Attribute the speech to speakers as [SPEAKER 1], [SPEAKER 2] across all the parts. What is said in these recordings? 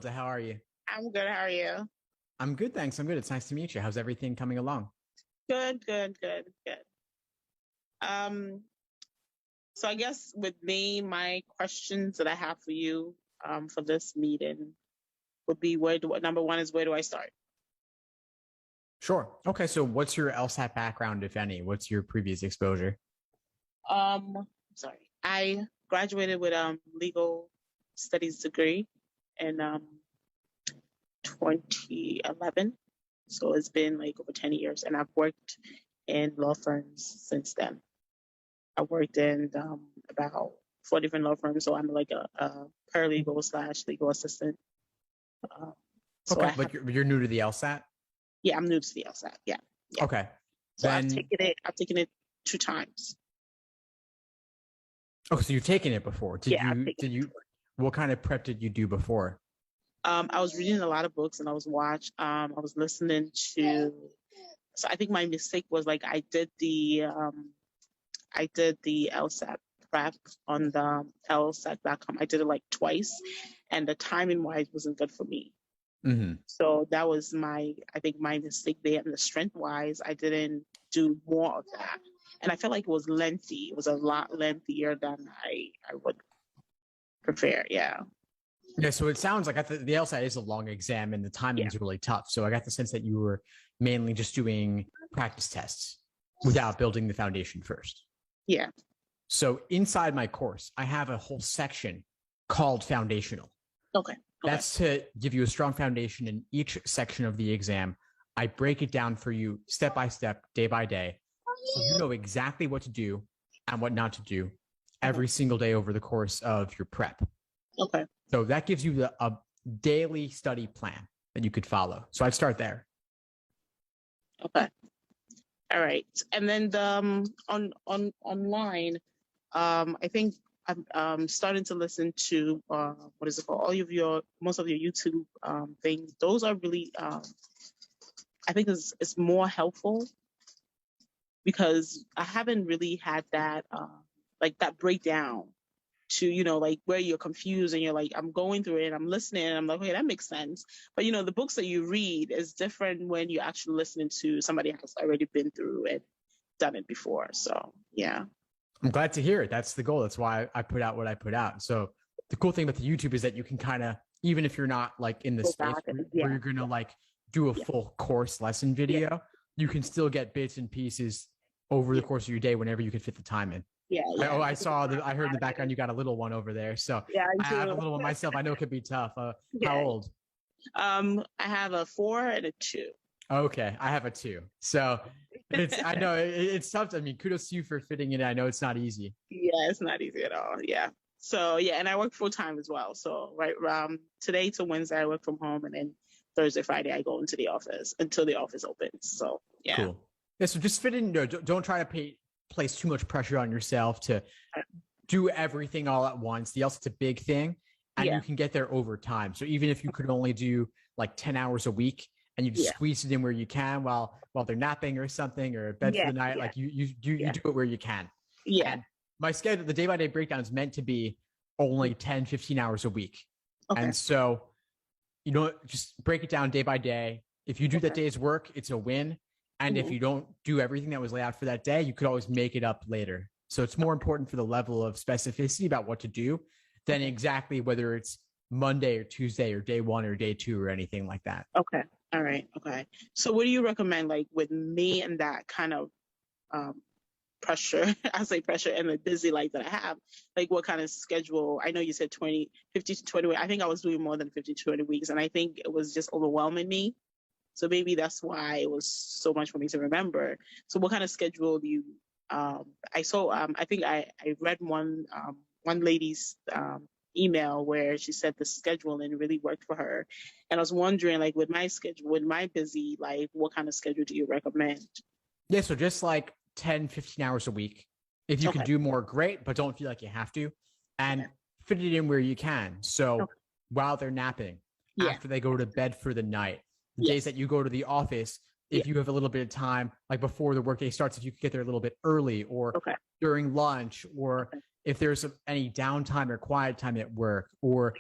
[SPEAKER 1] Hilda. How are you?
[SPEAKER 2] I'm good. How are you?
[SPEAKER 1] I'm good, thanks. I'm good. It's nice to meet you. How's everything coming along?
[SPEAKER 2] Good, good, good, good. Um, so I guess with me, my questions that I have for you, for this meeting would be number one is where do I start?
[SPEAKER 1] Sure. Okay, so what's your LSAT background, if any? What's your previous exposure?
[SPEAKER 2] Sorry. I graduated with legal studies degree in 2011. So it's been like over 10 years and I've worked in law firms since then. I worked in about four different law firms, so I'm like a paralegal slash legal assistant. Um, so I
[SPEAKER 1] Okay,
[SPEAKER 2] have,
[SPEAKER 1] like you're new to the LSAT?
[SPEAKER 2] yeah, I'm new to the LSAT. Yeah, yeah.
[SPEAKER 1] Okay.
[SPEAKER 2] So
[SPEAKER 1] Then
[SPEAKER 2] I've taken it two times.
[SPEAKER 1] oh, so you've taken it before. Did
[SPEAKER 2] Yeah, I've
[SPEAKER 1] you
[SPEAKER 2] taken
[SPEAKER 1] did
[SPEAKER 2] it
[SPEAKER 1] you
[SPEAKER 2] before.
[SPEAKER 1] what kind of prep did you do before?
[SPEAKER 2] I was reading a lot of books and I was listening to. So I think my mistake was like I did the LSAT prep on the LSAT.com. I did it like twice, and the timing wise wasn't good for me.
[SPEAKER 1] Hmm.
[SPEAKER 2] So that was I think my mistake there. And the strength wise, I didn't do more of that. And I felt like it was lengthy. It was a lot lengthier than I would prefer. Yeah.
[SPEAKER 1] Yeah, so it sounds like the LSAT is a long exam and the timing
[SPEAKER 2] Yeah.
[SPEAKER 1] is really tough. So I got the sense that you were mainly just doing practice tests without building the foundation first.
[SPEAKER 2] Yeah.
[SPEAKER 1] So inside my course, I have a whole section called foundational.
[SPEAKER 2] Okay. Okay.
[SPEAKER 1] That's to give you a strong foundation in each section of the exam. I break it down for you step by step, day by day. So you know exactly what to do and what not to do every single day over the course of your prep.
[SPEAKER 2] Okay.
[SPEAKER 1] So that gives you a daily study plan that you could follow. So I'd start there.
[SPEAKER 2] Okay. All right. And then on online, I think I'm starting to listen to what is it called? Most of your YouTube things. Those are really I think it's more helpful because I haven't really had that like that breakdown to like where you're confused and you're like I'm going through it and I'm listening and I'm like okay that makes sense, but the books that you read is different when you're actually listening to somebody who's already been through it, done it before. So yeah.
[SPEAKER 1] I'm glad to hear it. That's the goal. That's why I put out what I put out. So the cool thing about the YouTube is that you can kind of, even if you're not like in the
[SPEAKER 2] Go
[SPEAKER 1] space
[SPEAKER 2] back and
[SPEAKER 1] where
[SPEAKER 2] yeah,
[SPEAKER 1] you're going to like do a
[SPEAKER 2] yeah,
[SPEAKER 1] full course lesson
[SPEAKER 2] yeah,
[SPEAKER 1] video, you can still get bits and pieces over the
[SPEAKER 2] yeah,
[SPEAKER 1] course of your day whenever you can fit the time in.
[SPEAKER 2] yeah, yeah.
[SPEAKER 1] I saw I heard in the background you got a little one over there. So
[SPEAKER 2] Yeah, I
[SPEAKER 1] I have a
[SPEAKER 2] do.
[SPEAKER 1] little one myself. I know it could be tough. How
[SPEAKER 2] Yeah.
[SPEAKER 1] old?
[SPEAKER 2] I have a 4 and a 2.
[SPEAKER 1] Okay, I have a two. So I know it's tough. I mean, kudos to you for fitting it. I know it's not easy.
[SPEAKER 2] Yeah, it's not easy at all. Yeah. So yeah, and I work full time as well. So right, today to Wednesday I work from home, and then Thursday, Friday I go into the office until the office opens. So yeah.
[SPEAKER 1] Cool. Yeah, so just fit in. No, don't try to place too much pressure on yourself to do everything all at once. The else it's a big thing, and you
[SPEAKER 2] Yeah.
[SPEAKER 1] can get there over time. So even if you could only do like 10 hours a week, and you just
[SPEAKER 2] Yeah.
[SPEAKER 1] squeeze it in where you can while they're napping or something or bed for
[SPEAKER 2] Yeah.
[SPEAKER 1] the night,
[SPEAKER 2] Yeah.
[SPEAKER 1] like you
[SPEAKER 2] Yeah.
[SPEAKER 1] do it where you can.
[SPEAKER 2] Yeah.
[SPEAKER 1] And my schedule, the day by day breakdown is meant to be only 10, 15 hours a week.
[SPEAKER 2] Okay.
[SPEAKER 1] And so, just break it down day by day. If you do that
[SPEAKER 2] Okay.
[SPEAKER 1] day's work, it's a win. And if
[SPEAKER 2] Mhm.
[SPEAKER 1] you don't do everything that was laid out for that day, you could always make it up later. So it's more important for the level of specificity about what to do than
[SPEAKER 2] Okay.
[SPEAKER 1] exactly whether it's Monday or Tuesday or day one or day two or anything like that.
[SPEAKER 2] Okay. All right. Okay. So what do you recommend, like with me and that kind of um, pressure, I say pressure and the busy life that I have, like what kind of schedule? I know you said 50 to 20 weeks. I think I was doing more than 50 to 20 weeks, and I think it was just overwhelming me. So maybe that's why it was so much for me to remember. So what kind of schedule do you, I saw, I think I read one lady's email where she said the scheduling really worked for her. And I was wondering, like with my schedule, with my busy life, what kind of schedule do you recommend?
[SPEAKER 1] Yeah. So just like 10, 15 hours a week. If you can
[SPEAKER 2] Okay.
[SPEAKER 1] do more, great, but don't feel like you have to.
[SPEAKER 2] Okay.
[SPEAKER 1] And fit it in where you can. So
[SPEAKER 2] Okay.
[SPEAKER 1] while they're napping,
[SPEAKER 2] Yeah.
[SPEAKER 1] after they go to bed for the night, the days that
[SPEAKER 2] Yes.
[SPEAKER 1] you go to the office,
[SPEAKER 2] Yeah.
[SPEAKER 1] if you have a little bit of time, like before the workday starts, if you could get there a little bit early or
[SPEAKER 2] Okay.
[SPEAKER 1] during lunch, or
[SPEAKER 2] Okay.
[SPEAKER 1] if there's any downtime or quiet time at work, or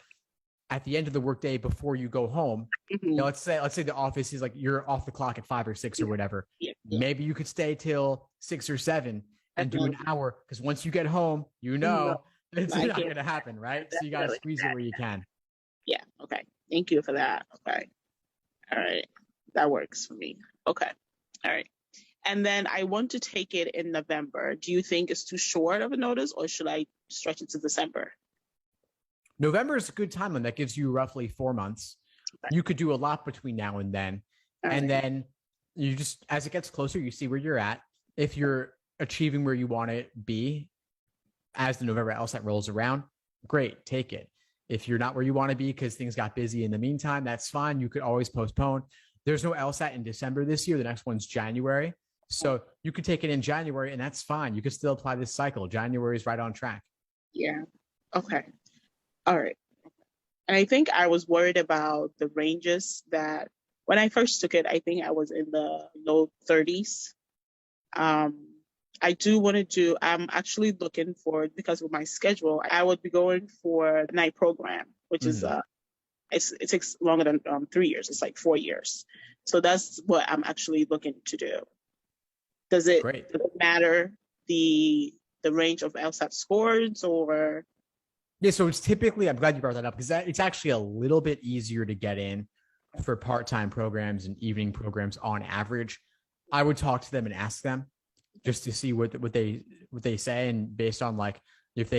[SPEAKER 1] at the end of the workday before you go home,
[SPEAKER 2] Mhm.
[SPEAKER 1] let's say the office is like you're off the clock at 5 or 6 or whatever.
[SPEAKER 2] Yeah.
[SPEAKER 1] Maybe you could stay till 6 or 7 and do an
[SPEAKER 2] Definitely.
[SPEAKER 1] hour, because once you get home,
[SPEAKER 2] No,
[SPEAKER 1] it's
[SPEAKER 2] I
[SPEAKER 1] not
[SPEAKER 2] can't.
[SPEAKER 1] going to happen, right? So you got to
[SPEAKER 2] Definitely.
[SPEAKER 1] squeeze it where you can.
[SPEAKER 2] Yeah. Okay. Thank you for that. Okay. All right. That works for me. Okay. All right. And then I want to take it in November. Do you think it's too short of a notice, or should I stretch it to December?
[SPEAKER 1] November is a good timeline. That gives you roughly 4 months.
[SPEAKER 2] Okay.
[SPEAKER 1] You could do a lot between now and then.
[SPEAKER 2] All
[SPEAKER 1] And
[SPEAKER 2] right.
[SPEAKER 1] then you just, as it gets closer, you see where you're at. If you're achieving where you want to be as the November LSAT rolls around, great, take it. If you're not where you want to be because things got busy in the meantime, that's fine. You could always postpone. There's no LSAT in December this year. The next one's January. So you could take it in January, and that's fine. You could still apply this cycle. January is right on track.
[SPEAKER 2] Yeah. Okay. All right. And I think I was worried about the ranges that when I first took it, I think I was in the low 30s. I do want to do, I'm actually looking for, because with my schedule, I would be going for the night program, which is,
[SPEAKER 1] Mhm.
[SPEAKER 2] it takes longer than 3 years. It's like 4 years. So that's what I'm actually looking to do. Does it
[SPEAKER 1] Great.
[SPEAKER 2] matter the range of LSAT scores, or?
[SPEAKER 1] Yeah, so it's typically, I'm glad you brought that up, because it's actually a little bit easier to get in for part-time programs and evening programs on average. I would talk to them and ask them just to see what they say, and based on like if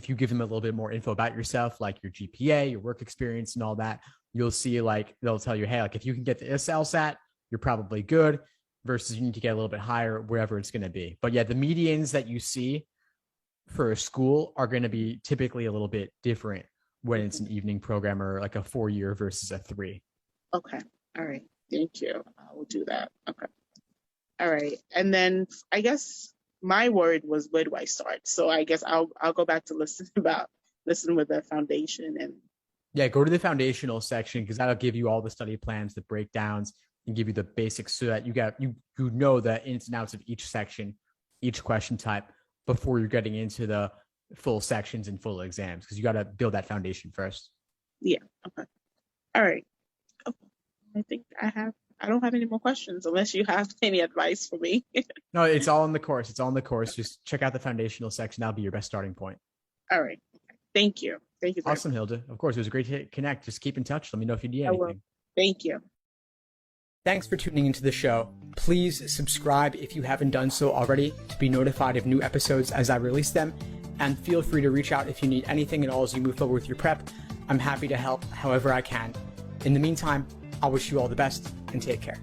[SPEAKER 1] you give them a little bit more info about yourself, like your GPA, your work experience, and all that, you'll see like they'll tell you, hey, like if you can get this LSAT, you're probably good. Versus you need to get a little bit higher wherever it's going to be. But yeah, the medians that you see for a school are going to be typically a little bit different when it's an evening program or like a 4-year versus a 3.
[SPEAKER 2] Okay. All right. Thank you. I will do that. Okay. All right. And then I guess my word was, where do I start? So I guess I'll go back to listen with the foundation and.
[SPEAKER 1] Yeah, go to the foundational section, because that'll give you all the study plans, the breakdowns, and give you the basics so that you know the ins and outs of each section, each question type before you're getting into the full sections and full exams, because you got to build that foundation first.
[SPEAKER 2] Yeah. Okay. All right. Okay. I think I don't have any more questions unless you have any advice for me.
[SPEAKER 1] No, it's all in the course. It's all in the course. Just check out the foundational section. That'll be your best starting point.
[SPEAKER 2] All right. Okay. Thank you. Thank you very
[SPEAKER 1] Awesome, Hilda. Of course, it was great to connect. Just keep in touch. Let me know if you need
[SPEAKER 2] much. I will.
[SPEAKER 1] anything.
[SPEAKER 2] Thank you.
[SPEAKER 1] Thanks for tuning into the show. Please subscribe if you haven't done so already to be notified of new episodes as I release them. And feel free to reach out if you need anything at all as you move forward with your prep. I'm happy to help however I can. In the meantime, I'll wish you all the best and take care.